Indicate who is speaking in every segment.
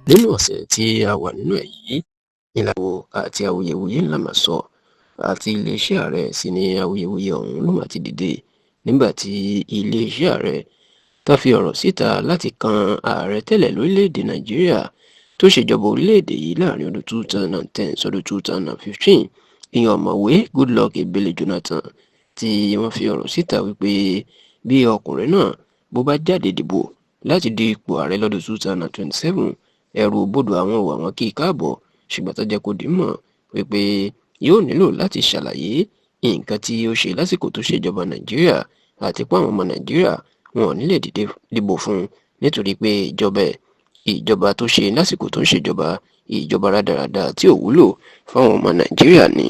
Speaker 1: Nínú ọ̀sẹ̀ tí a wà nínú ẹ̀ yìí, ìlànà àti awuyewuye ńlá máa sọ àti iléeṣẹ́ ààrẹ sì ni awuyewuye ọ̀hún ló máa ti dìde nígbà tí iléeṣẹ́ ààrẹ tá fi ọ̀rọ̀ síta láti kan ààrẹ tẹ́lẹ̀ lórílẹ̀‐èdè Nàìjíríà tó ṣèjọba orílẹ̀‐èdè yìí láàrin ọdún 2010 sọdún 2015 ìyẹn ọ̀mọ̀wé Goodluck Ebele Jonathan tí wọ́n fi ọ̀rọ̀ síta wípé bí ọkùnrin náà bó bá jáde dìbò láti di ipò ààrẹ lọ́dún 2027 ẹ̀rù bodò àwọn ò àwọn kì í káàbọ̀ ṣùgbọ́n tó jẹ́ kó dì mọ̀ wípé yóò nílò láti ṣàlàyé nǹkan tí ó ṣe lásìkò tó ṣèjọba Nàìjíríà àti pé àwọn ọmọ Nàìjíríà wọn ò ní lè dìbò fún un nítorí pé ìjọba tó ṣe lásìkò tó ń ṣèjọba ìjọba rádaràda tí ò wúlò fáwọn ọmọ Nàìjíríà ni.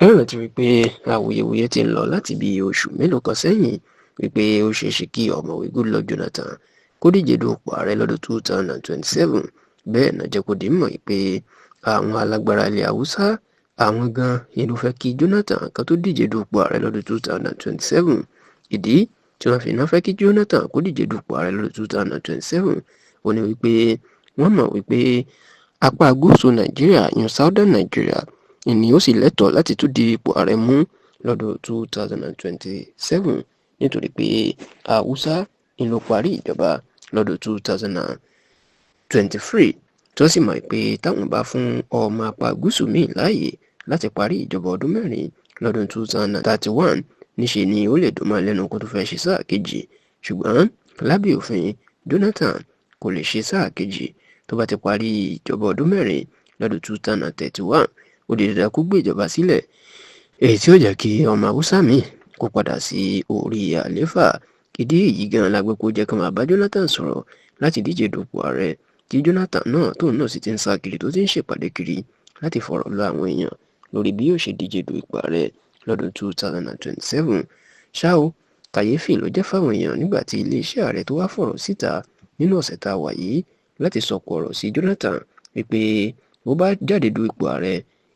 Speaker 1: ẹ̀rọ ti rí pé awuyewuye ti ń lọ láti bí oṣù mélòó kan sẹ́yìn wípé ó ṣeé ṣe kí ọ̀mọ̀wé Goodluck Jonathan kó díje dupò ààrẹ lọ́dún 2027 bẹ́ẹ̀ náà jẹ́ kó di mọ̀ pé àwọn alágbára ilẹ̀ Haúsá àwọn gan inú fẹ́ kí Jonathan kan tó díje dupò ààrẹ lọ́dún 2027 ìdí tí wọ́n fi náà fẹ́ kí Jonathan kó díje dupò ààrẹ lọ́dún 2027 ó ní wípé wọ́n mọ̀ wípé apá gúúsù Nàìjíríà yan Southern Nigeria ni ó sì lẹ́tọ̀ọ́ láti tún di ipò ààrẹ mú lọ́dún 2027 nítorí pé Haúsá ń lọ parí ìjọba lọ́dún 2023 tó sì mọ̀ pé táwọn bá fún ọmọ apá gúúsù míì láàyè láti parí ìjọba ọdún mẹ́rin lọ́dún 2031 níṣe ni ó lè dùn mọ́ lẹ́nu kó tó fẹ́ ṣe sáà kejì ṣùgbọ́n lábẹ́ òfin Jonathan kò lè ṣe sáà kejì tó bá ti parí ìjọba ọdún mẹ́rin lọ́dún 2031 ó di dandan kó gbé ìjọba sílẹ̀ èyí tí ó jẹ́ kí ọmọ Haúsá míì kó padà sí orí àlééfà. Ìdí èyí gan la gbé kó jẹ́ kí wọ́n máa bá Jonathan sọ̀rọ̀ láti díje dupò ààrẹ tí Jonathan náà tóun náà sì ti ń sá kiri tó ti ń ṣèpàdé kiri láti fọ̀rọ̀ lọ àwọn èèyàn lórí bí yóò ṣe díje du ipò ààrẹ lọ́dún 2027. ṣá o kàyéfì ló jẹ́ fáwọn èèyàn nígbà tí iléeṣẹ́ ààrẹ tó wá fọ̀rọ̀ síta nínú ọ̀sẹ̀ tá a wà yìí láti sọ̀kò ọ̀rọ̀ sí Jonathan wípé bó bá jáde du ipò ààrẹ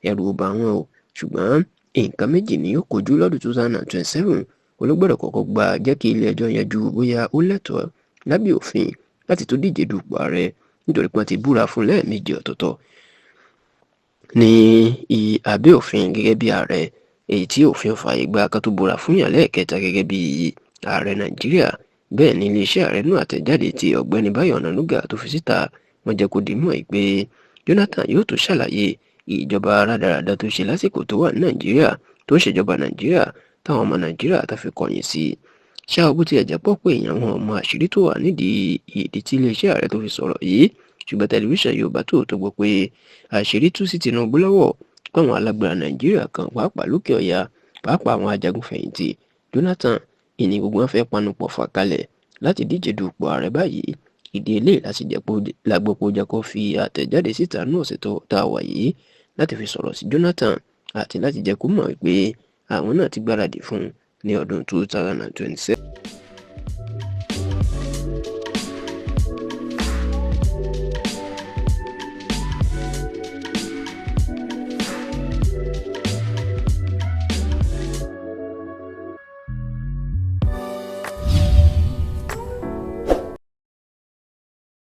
Speaker 1: ẹ̀rù ò bá wọn o ṣùgbọ́n nǹkan méjì ni yóò kojú lọ́dún 2027 olóògbọ́dọ̀ kọ́kọ́ gba jẹ́ kí ilé ẹjọ́ yanjú bóyá ó lẹ́tọ̀ọ́ lábẹ́ òfin láti tó díje dupò ààrẹ nítorí pé wọ́n ti búra fún lẹ́ẹ̀mejì ọ̀tọ̀ọ̀tọ̀ ní abẹ́ òfin gẹ́gẹ́ bí ààrẹ èyí tí òfin fààyè gba ká tó búra fún yàn lẹ́ẹ̀kẹta gẹ́gẹ́ bí ààrẹ Nàìjíríà. bẹ́ẹ̀ ni iléeṣẹ́ ààrẹ náà àtẹ̀jáde tí ọ̀gbẹ́ni Báyọ̀ Ọ̀nànúgà tó fi síta wọ́n jẹ́ kó di mọ̀ pé Jonathan yóò tó ṣàlàyé ìjọba rádaràda tó ṣe lásìkò tó wà ní Nàìjíríà tó ń ṣèjọba Nàìjíríà táwọn ọmọ Nàìjíríà tó fi kọ̀yìn sí i. ṣá o bó tilẹ̀ jẹ́ pọ̀ pé èèyàn wọn mọ àṣírí tó wà nídìí ìdí tí iléeṣẹ́ ààrẹ tó fi sọ̀rọ̀ yìí ṣùgbọ́n tẹlifíṣàn Yorùbá Tòótọ́ gbọ́ pé àṣírí tú sí Tinubu lọ́wọ́ páwọn alágbára Nàìjíríà kan pàápàá lókè ọ̀yà pàápàá àwọn ajagunfẹ̀yìntì Jonathan ìní gbogbo wọn fẹ́ panupọ̀ fà kalẹ̀ láti díje dupò ààrẹ báyìí. ìdí eléyìí láti lágbópo jẹ́ kó fi àtẹ̀jáde síta ní ọ̀sẹ̀ tó tá a wà yìí láti fi sọ̀rọ̀ sí Jonathan àti láti jẹ́ kó mọ̀ pé àwọn náà ti gbáradì fún ní ọdún 2027.